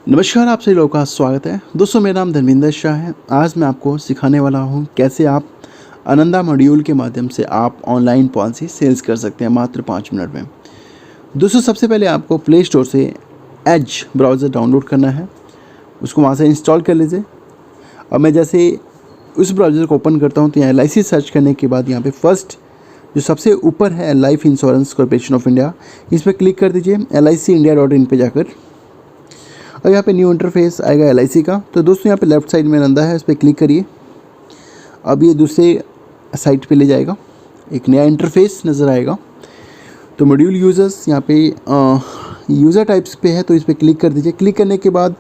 नमस्कार, आप सभी लोगों का स्वागत है। दोस्तों, मेरा नाम धर्मेंद्र शाह है। आज मैं आपको सिखाने वाला हूं कैसे आप आनंदा मॉड्यूल के माध्यम से आप ऑनलाइन पॉलिसी सेल्स कर सकते हैं मात्र 5 मिनट में। दोस्तों, सबसे पहले आपको प्ले स्टोर से एज ब्राउज़र डाउनलोड करना है, उसको वहां से इंस्टॉल कर लीजिए। अब मैं जैसे उस ब्राउज़र को ओपन करता हूँ तो यहाँ LIC सर्च करने के बाद यहाँ पे फर्स्ट जो सबसे ऊपर है life insurance corporation of India, इस पर क्लिक कर दीजिए licindia.in पे जाकर। अब यहाँ पे न्यू इंटरफेस आएगा LIC का। तो दोस्तों, यहाँ पे लेफ्ट साइड में आनंदा है, उस पर क्लिक करिए। अब ये दूसरे साइट पे ले जाएगा, एक नया इंटरफेस नज़र आएगा। तो मॉड्यूल यूज़र्स यहाँ पे यूज़र टाइप्स पे है, तो इस पर क्लिक कर दीजिए। क्लिक करने के बाद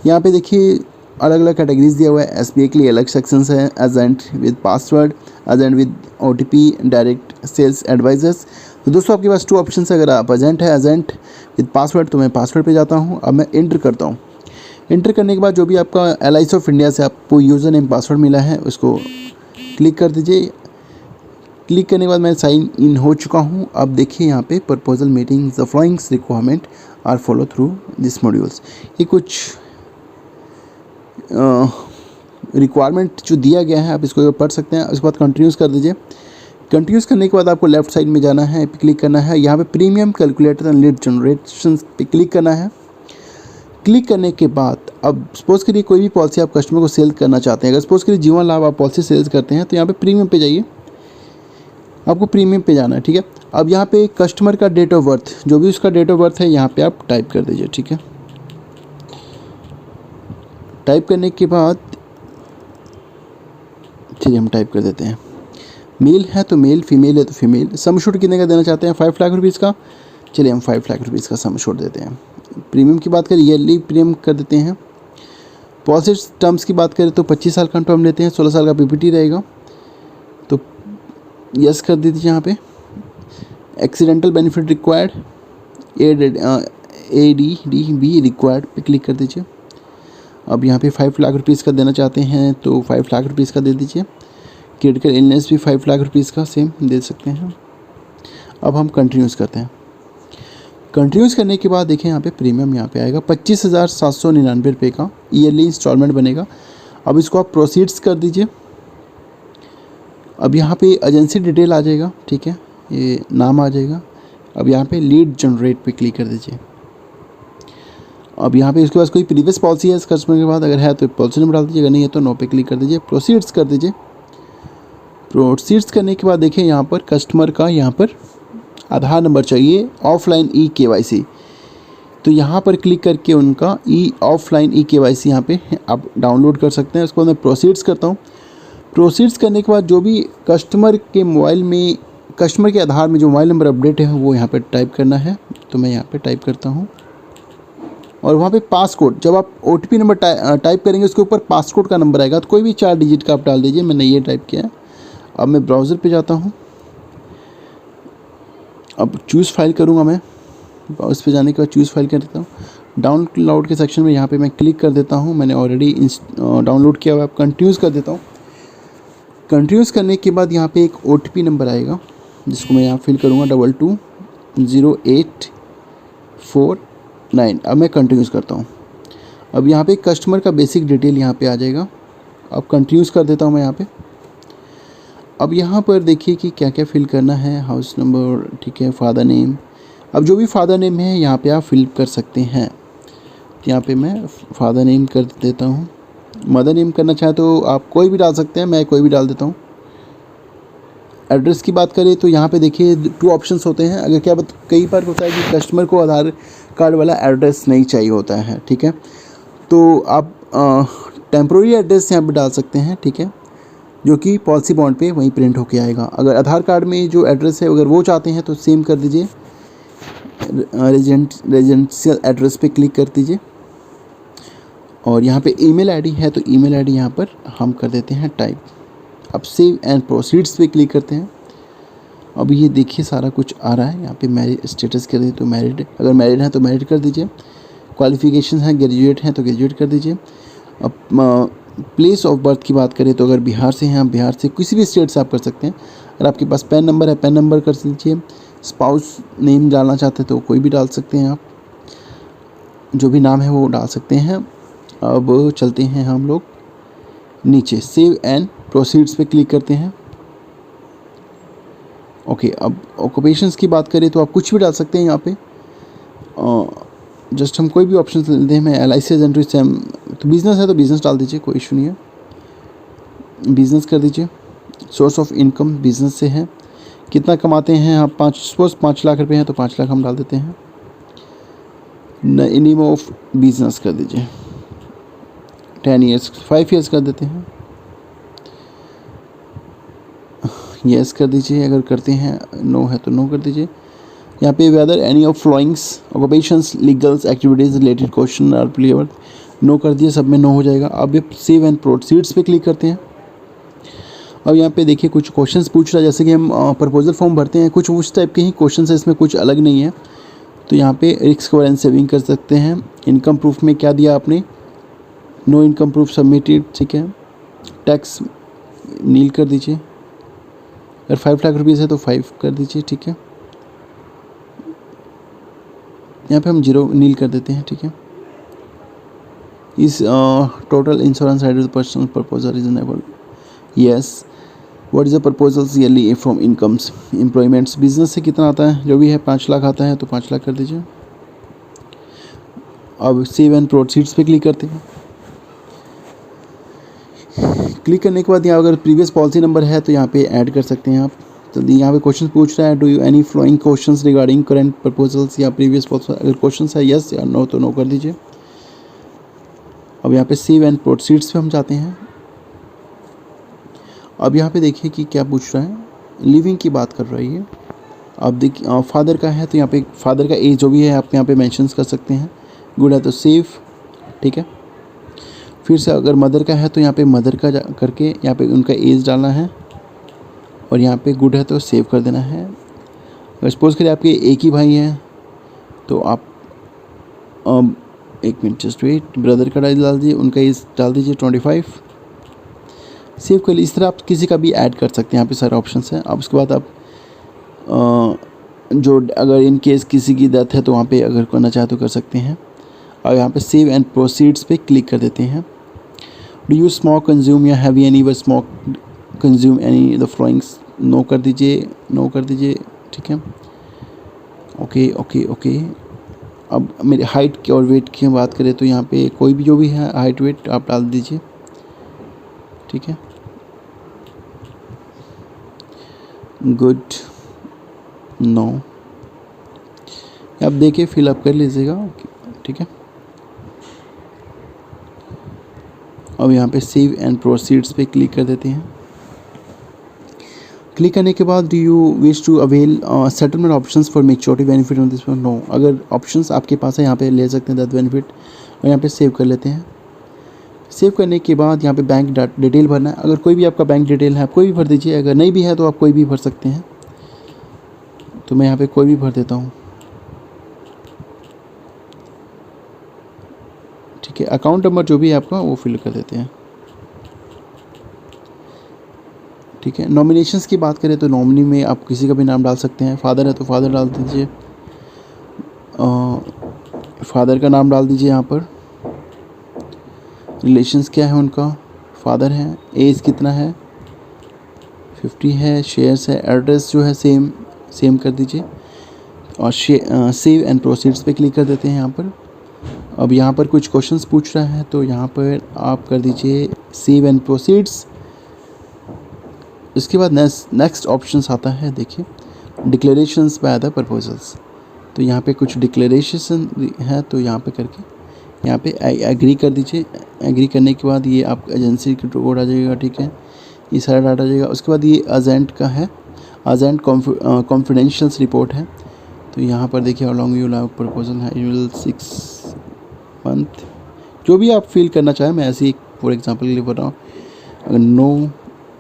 यहाँ पे देखिए अलग अलग कैटेगरीज दिया हुआ है। SBI के लिए अलग सेक्शंस है, agent with password, agent with OTP, direct sales advisers. तो दोस्तों, आपके पास 2 ऑप्शन है। अगर आप एजेंट है, एजेंट विद पासवर्ड, तो मैं पासवर्ड पे जाता हूँ। अब मैं इंटर करता हूँ। इंटर करने के बाद जो भी आपका LIC ऑफ इंडिया से आपको यूज़र नेम पासवर्ड मिला है उसको क्लिक कर दीजिए। क्लिक करने के बाद मैं साइन इन हो चुका हूँ। अब देखिए यहाँ पे proposal meeting the following requirement are follow through this modules, ये कुछ रिक्वायरमेंट जो दिया गया है आप इसको पढ़ सकते हैं। उसके बाद कंटिन्यूस कर दीजिए। कंटिन्यूस करने के बाद आपको लेफ्ट साइड में जाना है, क्लिक करना है। यहाँ पे premium calculator and lead generation पे क्लिक करना है। क्लिक करने के बाद अब सपोज करिए कोई भी पॉलिसी आप कस्टमर को सेल करना चाहते हैं। अगर सपोज करिए जीवन लाभ आप पॉलिसी सेल्स करते हैं तो यहाँ पे प्रीमियम पे जाइए, आपको प्रीमियम पे जाना है, ठीक है। अब यहाँ पे कस्टमर का डेट ऑफ बर्थ, जो भी उसका डेट ऑफ बर्थ है यहाँ पे आप टाइप कर दीजिए, ठीक है। टाइप करने के बाद चलिए हम टाइप कर देते हैं। मेल है तो मेल, फीमेल है तो फीमेल। सम एश्योर्ड कितने का देना चाहते हैं? 5 लाख रुपीज़ का। चलिए हम 5 लाख रुपीज़ का सम एश्योर्ड देते हैं। प्रीमियम की बात करें, ईयरली प्रीमियम कर देते हैं। पॉलिसी टर्म्स की बात करें तो 25 साल का टर्म लेते हैं, 16 साल का PPT रहेगा, तो यस कर दीजिए। यहाँ पे accidental benefit required, ADDB required पे क्लिक कर दीजिए। अब यहाँ पे 5 लाख रुपीज़ का देना चाहते हैं तो 5 लाख रुपीज़ का दे दीजिए। क्रिटिकल इलनेस भी 5 लाख रुपीज़ का सेम दे सकते हैं। अब हम कंटिन्यूस करते हैं। कंटिन्यूस करने के बाद देखें यहाँ पे प्रीमियम यहाँ पे आएगा 25,799 रुपये का ईयरली इंस्टॉलमेंट बनेगा। अब इसको आप प्रोसीड्स कर दीजिए। अब यहाँ पे एजेंसी डिटेल आ जाएगा, ठीक है, ये नाम आ जाएगा। अब यहाँ पे लीड जनरेट पे क्लिक कर दीजिए। अब यहाँ पे इसके पास कोई प्रीवियस पॉलिसी है इस कस्टमर के बाद, अगर है तो पॉलिसी नंबर डाल दीजिए, अगर नहीं है तो नो पे क्लिक कर दीजिए। प्रोसीड्स कर दीजिए। प्रोसीड्स करने के बाद देखिए यहाँ पर कस्टमर का यहाँ पर आधार नंबर चाहिए, ऑफलाइन KYC। तो यहाँ पर क्लिक करके उनका ऑफलाइन KYC यहाँ पे आप डाउनलोड कर सकते हैं। उसको मैं प्रोसीड्स करता हूँ। प्रोसीड्स करने के बाद जो भी कस्टमर के मोबाइल में, कस्टमर के आधार में जो मोबाइल नंबर अपडेट है वो यहाँ पर टाइप करना है। तो मैं यहाँ पर टाइप करता हूँ और वहाँ पे पासकोड, जब आप OTP नंबर टाइप करेंगे उसके ऊपर पासकोड का नंबर आएगा, तो कोई भी 4 डिजिट का आप डाल दीजिए। मैंने ये टाइप किया है। अब मैं ब्राउज़र पे जाता हूँ। अब चूज़ फाइल करूँगा मैं। उस पे जाने के बाद चूज़ फाइल कर देता हूँ। डाउनलोड के सेक्शन में यहाँ पे मैं क्लिक कर देता हूँ। मैंने ऑलरेडी डाउनलोड किया हुआ है। अब कंटिन्यूस कर देता हूँ। कंटिन्यूस करने के बाद यहाँ पे एक OTP नंबर आएगा जिसको मैं यहाँ फिल करूँगा 220849। अब मैं कंटिन्यूस करता हूँ। अब यहाँ पे कस्टमर का बेसिक डिटेल यहाँ पे आ जाएगा। अब कंटिन्यूस कर देता हूँ मैं यहाँ पे। अब यहाँ पर देखिए कि क्या क्या फिल करना है। हाउस नंबर, ठीक है, फादर नेम। अब जो भी फादर नेम है यहाँ पे आप फिल कर सकते हैं। तो यहाँ पे मैं फादर नेम कर देता हूँ। मदर नेम करना चाहे तो आप कोई भी डाल सकते हैं, मैं कोई भी डाल देता हूँ। एड्रेस की बात करें तो यहाँ पे देखिए 2 ऑप्शंस होते हैं। अगर क्या कई बार होता है कि कस्टमर को आधार कार्ड वाला एड्रेस नहीं चाहिए होता है, ठीक है, तो आप टेम्प्रोरी एड्रेस यहाँ पे डाल सकते हैं, ठीक है, जो कि पॉलिसी बॉन्ड पे वहीं प्रिंट होके आएगा। अगर आधार कार्ड में जो एड्रेस है अगर वो चाहते हैं तो सेम कर दीजिए, रेजिडेंशियल एड्रेस पे क्लिक कर दीजिए। और यहाँ पे ईमेल आईडी है तो ईमेल आईडी यहाँ पर हम कर देते हैं टाइप। अब सेव एंड प्रोसीड्स पे क्लिक करते हैं। अब ये देखिए सारा कुछ आ रहा है। यहाँ पे मैरिज स्टेटस कर दीजिए तो मैरिड, अगर मैरिड है तो मैरिड कर दीजिए। क्वालिफिकेशन है, ग्रेजुएट हैं तो ग्रेजुएट कर दीजिए। अब प्लेस ऑफ बर्थ की बात करें तो अगर बिहार से हैं, आप बिहार से किसी भी स्टेट से आप कर सकते हैं। अगर आपके पास पैन नंबर है, पैन नंबर कर दीजिए। स्पाउस नेम डालना चाहते हैं तो कोई भी डाल सकते हैं आप। जो भी नाम है वो डाल सकते हैं। अब चलते हैं हम लोग नीचे, सेव एंड प्रोसीड्स पे क्लिक करते हैं। ओके, अब ऑक्यूपेशंस की बात करें तो आप कुछ भी डाल सकते हैं यहाँ पे। जस्ट हम कोई भी ऑप्शन लेते हैं। मैं LIC एजेंट तो बिज़नेस है तो बिज़नेस डाल दीजिए, कोई इशू नहीं है, बिज़नेस कर दीजिए। सोर्स ऑफ इनकम बिज़नेस से है। कितना कमाते हैं आप, 5 लाख रुपए हैं तो 5 लाख हम डाल देते हैं। नेम ऑफ बिज़नेस कर दीजिए 10 ईयर्स, 5 ईयर्स कर देते हैं। यस कर दीजिए, अगर करते हैं नो है तो नो कर दीजिए। यहाँ पे whether any of followings occupations legals activities related question are प्लेवर, नो कर दिए, सब में नो हो जाएगा। अब ये सेव एंड प्रोसीड्स पे क्लिक करते हैं। अब यहाँ पे देखिए कुछ क्वेश्चंस पूछ रहा है, जैसे कि हम प्रपोजल फॉर्म भरते हैं, कुछ उस टाइप के ही क्वेश्चंस है, इसमें कुछ अलग नहीं है। तो यहाँ पे रिस्क कवर एंड सेविंग कर सकते हैं। इनकम प्रूफ में क्या दिया आपने, नो इनकम प्रूफ सबमिटेड, ठीक है। टैक्स नील कर दीजिए, अगर 5 लाख रुपीज़ है तो 5 कर दीजिए, ठीक है। यहाँ पे हम 0 नील कर देते हैं, ठीक है। इस total insurance rider personal proposal reasonable, yes. What is the proposals yearly from incomes employments, business से कितना आता है, जो भी है 5 लाख आता है तो 5 लाख कर दीजिए। अब सेव एंड प्रोसीड्स पे क्लिक करते हैं। क्लिक करने के बाद यहाँ अगर प्रीवियस पॉलिसी नंबर है तो यहाँ पे ऐड कर सकते हैं आप। तो यहाँ पे क्वेश्चन पूछ रहा है, do you any following questions regarding current proposals या प्रीवियस पॉलिसी, अगर क्वेश्चन है यस या नो तो नो कर दीजिए। अब यहाँ पे सेव एंड प्रोसीड्स पे हम जाते हैं। अब यहाँ पे देखिए कि क्या पूछ रहा है, लिविंग की बात कर रही है। अब देखिए फादर का है तो यहाँ पे फादर का एज जो भी है आप यहाँ पे मेंशंस कर सकते हैं। गुड है तो सेव, ठीक है। फिर से अगर मदर का है तो यहाँ पे मदर का करके यहाँ पे उनका एज डालना है और यहाँ पे गुड है तो सेव कर देना है। अगर सपोज करिए आपके एक ही भाई हैं तो आप एक मिनट जस्ट वेट, ब्रदर का डाल दीजिए, उनका एज डाल दीजिए 25, सेव कर लीजिए। इस तरह आप किसी का भी ऐड कर सकते हैं, यहाँ पे सारे ऑप्शंस हैं। अब उसके बाद आप जो अगर इन केस किसी की डेथ है तो वहाँ पे अगर करना चाहे तो कर सकते हैं। और यहाँ पे सेव एंड प्रोसीड्स पे क्लिक कर देते हैं। डू यू स्मोक कंज्यूम या have any ever smoke consume any the followings, no कर दीजिए, नो कर दीजिए, ठीक है। Okay okay okay. अब मेरे हाइट की और वेट की बात करें तो यहाँ पे कोई भी जो भी है हाइट वेट आप डाल दीजिए, ठीक है। गुड, नो, आप देखिए फिलअप कर लीजिएगा, ठीक है। अब यहाँ पे सेव एंड प्रोसीड्स पे क्लिक कर देते हैं। क्लिक करने के बाद do you wish to avail settlement options for maturity benefit on this, no. अगर ऑप्शंस आपके पास है यहाँ पे ले सकते हैं दैट बेनिफिट, और यहाँ पे सेव कर लेते हैं। सेव करने के बाद यहाँ पे बैंक डिटेल भरना है। अगर कोई भी आपका बैंक डिटेल है आप कोई भी भर दीजिए, अगर नहीं भी है तो आप कोई भी भर सकते हैं। तो मैं यहाँ पे कोई भी भर देता हूँ, ठीक है। अकाउंट नंबर जो भी है आपका वो फिल कर देते हैं, ठीक है। नॉमिनेशंस की बात करें तो नॉमिनी में आप किसी का भी नाम डाल सकते हैं। फादर है तो फादर डाल दीजिए, फादर का नाम डाल दीजिए यहाँ पर। रिलेशंस क्या है उनका, फादर है। एज कितना है, 50 है। शेयर्स है। एड्रेस जो है सेम कर दीजिए और सेव एंड प्रोसीड्स पे क्लिक कर देते हैं यहाँ पर। अब यहाँ पर कुछ क्वेश्चंस पूछ रहा है तो यहाँ पर आप कर दीजिए सेव एंड प्रोसीड्स। इसके बाद नेक्स्ट ऑप्शंस आता है, देखिए डिक्लेरेशंस बाय द प्रपोजल्स। तो यहाँ पे कुछ डिक्लेरेशन है तो यहाँ पे करके यहाँ पे एग्री कर दीजिए। एग्री करने के बाद ये आप एजेंसी की कोड आ जाएगा, ठीक है। ये सारा डाटा आ जाएगा। उसके बाद ये एजेंट का है, एजेंट कॉन्फिडेंशियल्स रिपोर्ट है। तो यहाँ पर देखिए अलॉन्ग यू लाइव प्रपोजल है, यूल 6 मंथ, जो भी आप फील करना चाहें। मैं ऐसे ही फॉर एग्जांपल के लिए बोल रहा हूँ। अगर no,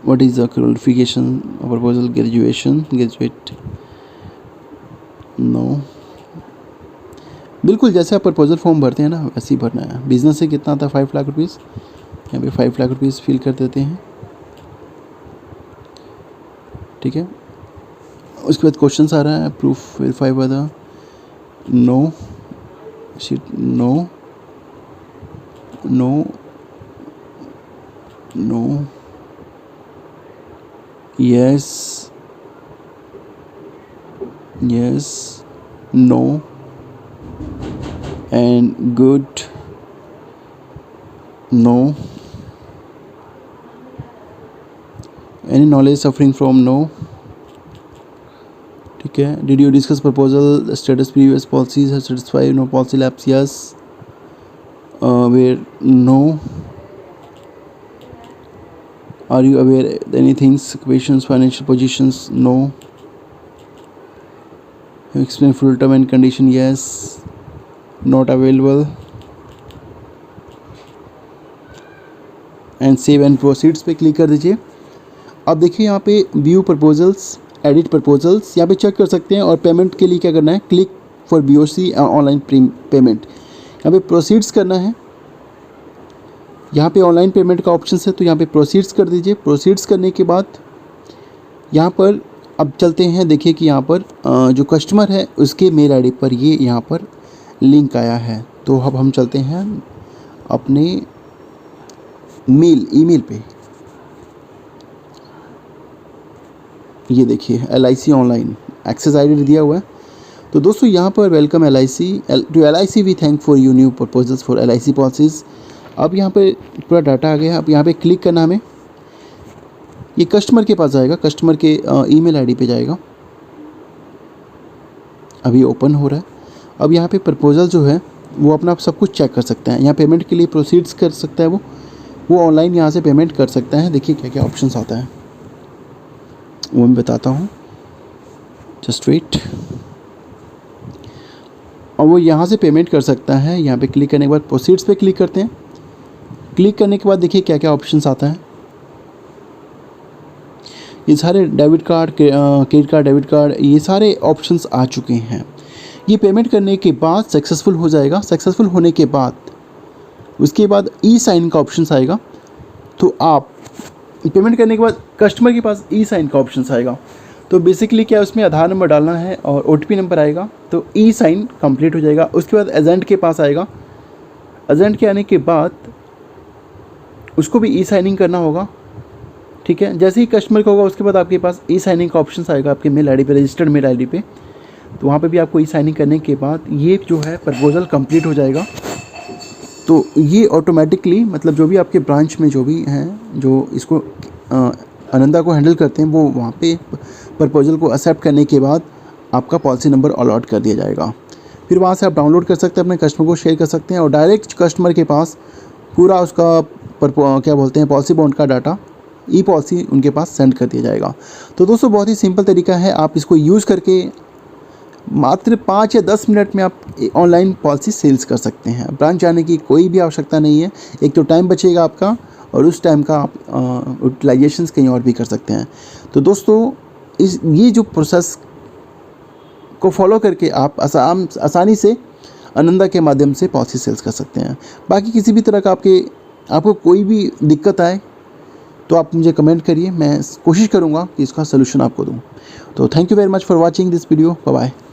what is the qualification proposal, graduate, no. बिल्कुल जैसे आप प्रपोजल फॉर्म भरते हैं ना वैसे ही भरना है। बिजनेस से कितना आता है, 5 लाख रुपीज़, यहाँ पे 5 लाख रुपीज़ फिल कर देते हैं, ठीक है। उसके बाद क्वेश्चन आ रहा है, proof verify by the, no, sheet no no no yes yes no and good no any knowledge suffering from no. ठीक है, did you discuss proposal status previous policies है satisfy no policy lapse yes where no are you aware any things questions financial positions no explain full term and condition yes not available and save and proceeds पे click कर दीजिए। अब देखिए यहाँ पे view proposals edit proposals यहाँ पे check कर सकते हैं। और पेमेंट के लिए क्या करना है, click for BOC online payment, यहाँ पे प्रोसीड्स करना है। यहाँ पे ऑनलाइन पेमेंट का ऑप्शन है तो यहाँ पे प्रोसीड्स कर दीजिए। प्रोसीड्स करने के बाद यहाँ पर अब चलते हैं, देखिए कि यहाँ पर जो कस्टमर है उसके मेल आईडी पर ये यहाँ पर लिंक आया है। तो अब हम चलते हैं अपने ईमेल पे। ये देखिए LIC ऑनलाइन एक्सेस ID दिया हुआ है। तो दोस्तों यहाँ पर welcome LIC we thank for you new proposals for LIC policies. अब यहाँ पे पूरा डाटा आ गया। अब यहाँ पे क्लिक करना हमें, ये कस्टमर के पास जाएगा, कस्टमर के ईमेल ID पे जाएगा। अभी ओपन हो रहा है। अब यहाँ पे प्रपोजल जो है वो अपना आप सब कुछ चेक कर सकते हैं। यहाँ पेमेंट के लिए प्रोसीड्स कर सकता है वो ऑनलाइन यहाँ से पेमेंट कर सकता है। देखिए क्या क्या ऑप्शंस आता है वो मैं बताता हूँ, जस्ट वेट। और वो यहाँ से पेमेंट कर सकता है। यहाँ पे क्लिक करने के बाद प्रोसीड्स पे क्लिक करते हैं। क्लिक करने के बाद देखिए क्या क्या ऑप्शंस आता है। ये सारे debit card, credit card, debit card, ये सारे ऑप्शंस आ चुके हैं। ये पेमेंट करने के बाद सक्सेसफुल हो जाएगा। सक्सेसफुल होने के बाद उसके बाद E-साइन का ऑप्शन आएगा। तो आप पेमेंट करने के बाद कस्टमर के पास E-साइन का ऑप्शन आएगा। तो बेसिकली क्या उसमें आधार नंबर डालना है और OTP नंबर आएगा तो E-साइन कंप्लीट हो जाएगा। उसके बाद एजेंट के पास आएगा। एजेंट के आने के बाद उसको भी E-साइनिंग करना होगा। ठीक है, जैसे ही कस्टमर का होगा उसके बाद आपके पास E-साइनिंग का ऑप्शन आएगा आपके मेल ID पे, रजिस्टर्ड मेल ID पे। तो वहाँ पे भी आपको E-साइनिंग करने के बाद ये जो है प्रपोजल कंप्लीट हो जाएगा। तो ये ऑटोमेटिकली मतलब जो भी आपके ब्रांच में जो भी हैं जो इसको आनंदा को हैंडल करते हैं वो वहाँ पे प्रपोजल को एक्सेप्ट करने के बाद आपका पॉलिसी नंबर अलॉट कर दिया जाएगा। फिर वहाँ से आप डाउनलोड कर सकते हैं, अपने कस्टमर को शेयर कर सकते हैं और डायरेक्ट कस्टमर के पास पूरा उसका क्या बोलते हैं पॉलिसी बॉन्ड का डाटा ई-पॉलिसी उनके पास सेंड कर दिया जाएगा। तो दोस्तों बहुत ही सिंपल तरीका है, आप इसको यूज़ करके मात्र 5 या 10 मिनट में आप ऑनलाइन पॉलिसी सेल्स कर सकते हैं। ब्रांच जाने की कोई भी आवश्यकता नहीं है। एक तो टाइम बचेगा आपका और उस टाइम का आप यूटिलाइजेशंस कहीं और भी कर सकते हैं। तो दोस्तों ये जो प्रोसेस को फॉलो करके आप आसानी से आनंदा के माध्यम से पॉलिसी सेल्स कर सकते हैं। बाकी किसी भी तरह का आपको कोई भी दिक्कत आए तो आप मुझे कमेंट करिए, मैं कोशिश करूँगा कि इसका सलूशन आपको दूँ। तो thank you very much for watching this video. Bye bye.